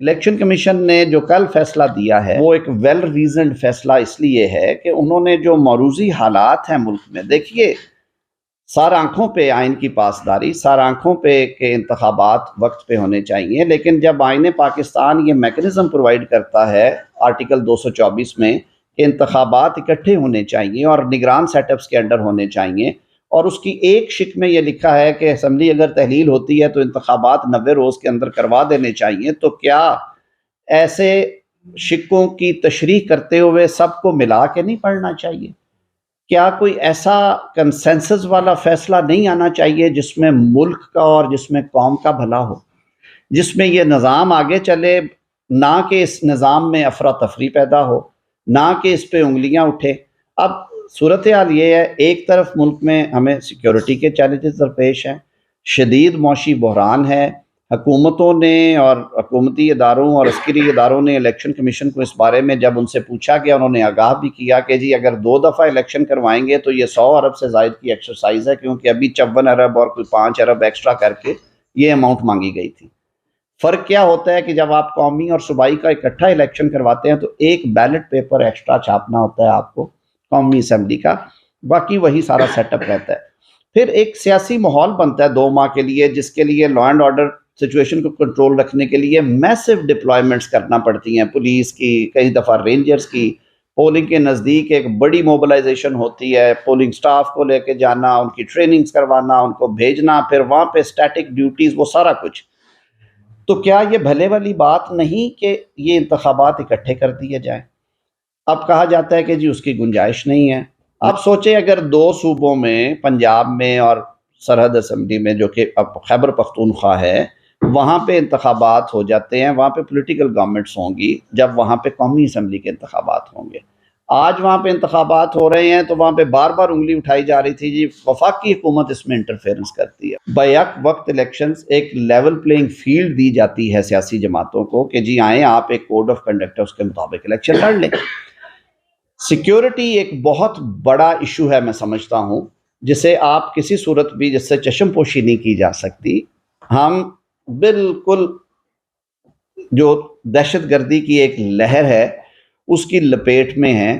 Election commission نے جو کل فیصلہ دیا ہے وہ ایک ویل ریزنڈ فیصلہ اس لیے ہے کہ انہوں نے جو موروثی حالات ہیں ملک میں، دیکھیے سار آنکھوں پہ آئین کی پاسداری، سار آنکھوں پہ کہ انتخابات وقت پہ ہونے چاہیے، لیکن جب آئین پاکستان یہ میکنزم پرووائڈ کرتا ہے آرٹیکل 224 میں کہ انتخابات اکٹھے ہونے چاہیے اور نگران سیٹ اپس کے انڈر ہونے چاہیے، اور اس کی ایک شک میں یہ لکھا ہے کہ اسمبلی اگر تحلیل ہوتی ہے تو انتخابات 90 روز کے اندر کروا دینے چاہیے، تو کیا ایسے شکوں کی تشریح کرتے ہوئے سب کو ملا کے نہیں پڑھنا چاہیے؟ کیا کوئی ایسا کنسنسس والا فیصلہ نہیں آنا چاہیے جس میں ملک کا اور جس میں قوم کا بھلا ہو، جس میں یہ نظام آگے چلے، نہ کہ اس نظام میں افراتفری پیدا ہو، نہ کہ اس پہ انگلیاں اٹھے؟ اب صورتحال یہ ہے، ایک طرف ملک میں ہمیں سیکیورٹی کے چیلنجز درپیش ہیں، شدید معاشی بحران ہے، حکومتوں نے اور حکومتی اداروں اور عسکری اداروں نے الیکشن کمیشن کو اس بارے میں جب ان سے پوچھا گیا، انہوں نے آگاہ بھی کیا کہ جی اگر 2 دفعہ الیکشن کروائیں گے تو یہ 100 ارب سے زائد کی ایکسرسائز ہے، کیونکہ ابھی 54 ارب اور کوئی 5 ارب ایکسٹرا کر کے یہ اماؤنٹ مانگی گئی تھی۔ فرق کیا ہوتا ہے کہ جب آپ قومی اور صوبائی کا اکٹھا الیکشن کرواتے ہیں تو ایک بیلٹ پیپر ایکسٹرا چھاپنا ہوتا ہے آپ کو قومی اسمبلی کا، باقی وہی سارا سیٹ اپ رہتا ہے۔ پھر ایک سیاسی ماحول بنتا ہے 2 ماہ کے لیے، جس کے لیے لا اینڈ آرڈر سچویشن کو کنٹرول رکھنے کے لیے میسو ڈپلائمنٹس کرنا پڑتی ہیں، پولیس کی، کئی دفعہ رینجرز کی، پولنگ کے نزدیک ایک بڑی موبلائزیشن ہوتی ہے، پولنگ سٹاف کو لے کے جانا، ان کی ٹریننگز کروانا، ان کو بھیجنا، پھر وہاں پہ اسٹیٹک ڈیوٹیز، وہ سارا کچھ۔ تو کیا یہ بھلے والی بات نہیں کہ یہ انتخابات اکٹھے کر دیے جائیں؟ اب کہا جاتا ہے کہ جی اس کی گنجائش نہیں ہے۔ اب سوچیں اگر 2 صوبوں میں، پنجاب میں اور سرحد اسمبلی میں جو کہ اب خیبر پختونخوا ہے، وہاں پہ انتخابات ہو جاتے ہیں، وہاں پہ پولیٹیکل گورنمنٹس ہوں گی، جب وہاں پہ قومی اسمبلی کے انتخابات ہوں گے۔ آج وہاں پہ انتخابات ہو رہے ہیں تو وہاں پہ بار بار انگلی اٹھائی جا رہی تھی جی وفاقی حکومت اس میں انٹرفیئرنس کرتی ہے۔ بیک وقت الیکشنز ایک لیول پلینگ فیلڈ دی جاتی ہے سیاسی جماعتوں کو کہ جی آئیں آپ ایک کوڈ آف کنڈکٹ ہے اس کے مطابق الیکشن لڑ لیں۔ سیکیورٹی ایک بہت بڑا ایشو ہے، میں سمجھتا ہوں، جسے آپ کسی صورت بھی جس سے چشم پوشی نہیں کی جا سکتی۔ ہم بالکل جو دہشت گردی کی ایک لہر ہے اس کی لپیٹ میں ہیں۔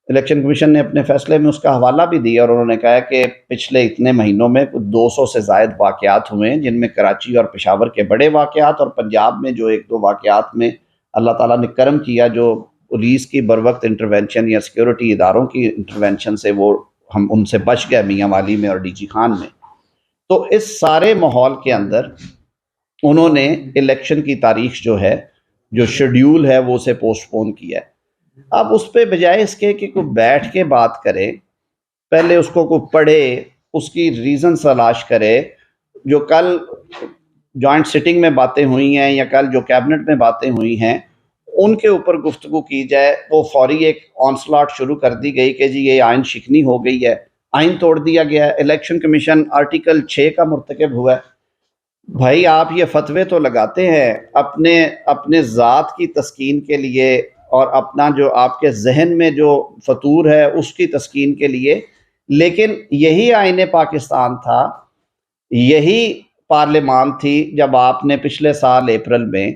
الیکشن کمیشن نے اپنے فیصلے میں اس کا حوالہ بھی دیا اور انہوں نے کہا کہ پچھلے اتنے مہینوں میں 200 سے زائد واقعات ہوئے ہیں، جن میں کراچی اور پشاور کے بڑے واقعات، اور پنجاب میں جو 1-2 واقعات میں اللہ تعالیٰ نے کرم کیا، جو پولیس کی بروقت انٹرونشن یا سیکیورٹی اداروں کی انٹرونشن سے وہ ہم ان سے بچ گئے، میاں والی میں اور ڈی جی خان میں۔ تو اس سارے ماحول کے اندر انہوں نے الیکشن کی تاریخ جو ہے، جو شیڈیول ہے، وہ اسے پوسٹ پون کیا ہے۔ اب اس پہ بجائے اس کے کہ کوئی بیٹھ کے بات کرے، پہلے اس کو کوئی پڑھے، اس کی ریزن تلاش کرے، جو کل جوائنٹ سٹنگ میں باتیں ہوئی ہیں یا کل جو کیبنٹ میں باتیں ہوئی ہیں ان کے اوپر گفتگو کی جائے، وہ فوری ایک آنسلاٹ شروع کر دی گئی کہ جی یہ آئین شکنی ہو گئی ہے، آئین توڑ دیا گیا ہے، الیکشن کمیشن آرٹیکل 6 کا مرتکب ہوا ہے۔ بھائی آپ یہ فتوے تو لگاتے ہیں اپنے ذات کی تسکین کے لیے اور اپنا جو آپ کے ذہن میں جو فطور ہے اس کی تسکین کے لیے، لیکن یہی آئین پاکستان تھا، یہی پارلیمان تھی جب آپ نے پچھلے سال اپریل میں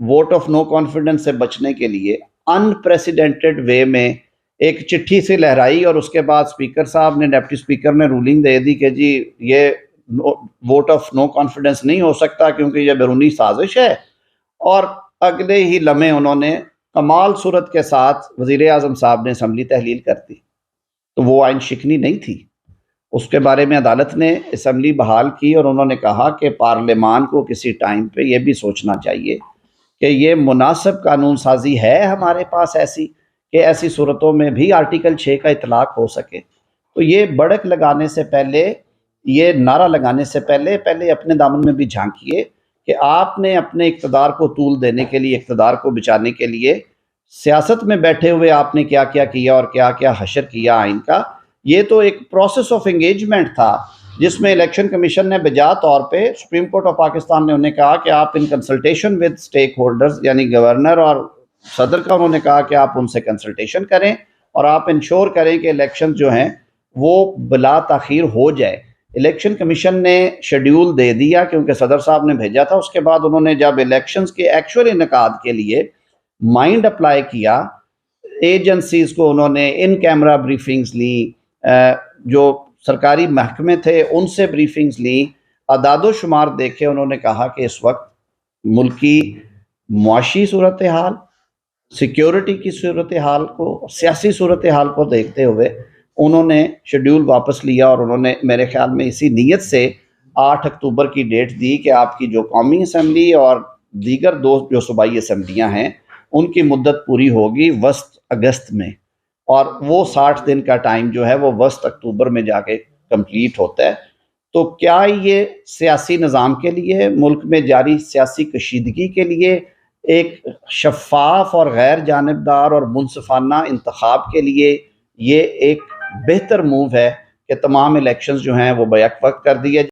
ووٹ آف نو کانفیڈنس سے بچنے کے لیے ان پریسیڈنٹڈ وے میں ایک چٹھی سے لہرائی، اور اس کے بعد اسپیکر صاحب نے، ڈپٹی اسپیکر نے رولنگ دے دی کہ جی یہ ووٹ آف نو کانفیڈنس نہیں ہو سکتا کیونکہ یہ بیرونی سازش ہے، اور اگلے ہی لمحے انہوں نے کمال صورت کے ساتھ وزیر اعظم صاحب نے اسمبلی تحلیل کر دی۔ تو وہ آئین شکنی نہیں تھی، اس کے بارے میں عدالت نے اسمبلی بحال کی، اور انہوں نے کہا کہ پارلیمان کو کسی ٹائم پہ یہ بھی سوچنا چاہیے کہ یہ مناسب قانون سازی ہے ہمارے پاس ایسی کہ ایسی صورتوں میں بھی آرٹیکل 6 کا اطلاق ہو سکے۔ تو یہ بڑک لگانے سے پہلے، یہ نعرہ لگانے سے پہلے اپنے دامن میں بھی جھانکیے کہ آپ نے اپنے اقتدار کو طول دینے کے لیے، اقتدار کو بچانے کے لیے سیاست میں بیٹھے ہوئے آپ نے کیا کیا کیا اور کیا کیا حشر کیا آئین کا۔ یہ تو ایک پروسیس آف انگیجمنٹ تھا جس میں الیکشن کمیشن نے بجا طور پہ، سپریم کورٹ آف پاکستان نے انہیں کہا کہ آپ in consultation with stakeholders, یعنی گورنر اور صدر کا انہوں نے کہا کہ آپ ان سے کنسلٹیشن کریں اور آپ انشور کریں کہ الیکشن جو ہیں وہ بلا تاخیر ہو جائے۔ الیکشن کمیشن نے شیڈیول دے دیا کیونکہ صدر صاحب نے بھیجا تھا. اس کے بعد انہوں نے جب الیکشنز کے ایکچوئل انعقاد کے لیے مائنڈ اپلائی کیا، ایجنسیز کو انہوں نے ان کیمرہ بریفنگز لیں، جو سرکاری محکمے تھے ان سے بریفنگز لیں، اعداد و شمار دیکھے. انہوں نے کہا کہ اس وقت ملکی معاشی صورتحال، سیکیورٹی کی صورتحال کو، سیاسی صورتحال کو دیکھتے ہوئے انہوں نے شیڈیول واپس لیا، اور انہوں نے میرے خیال میں اسی نیت سے 8 اکتوبر کی ڈیٹ دی کہ آپ کی جو قومی اسمبلی اور دیگر دو جو صوبائی اسمبلیاں ہیں ان کی مدت پوری ہوگی وسط اگست میں، اور وہ 60 دن کا ٹائم جو ہے وہ وسط اکتوبر میں جا کے کمپلیٹ ہوتا ہے. تو کیا یہ سیاسی نظام کے لیے، ملک میں جاری سیاسی کشیدگی کے لیے، ایک شفاف اور غیر جانبدار اور منصفانہ انتخاب کے لیے یہ ایک بہتر موو ہے کہ تمام الیکشنز جو ہیں وہ بیک وقت کر دیے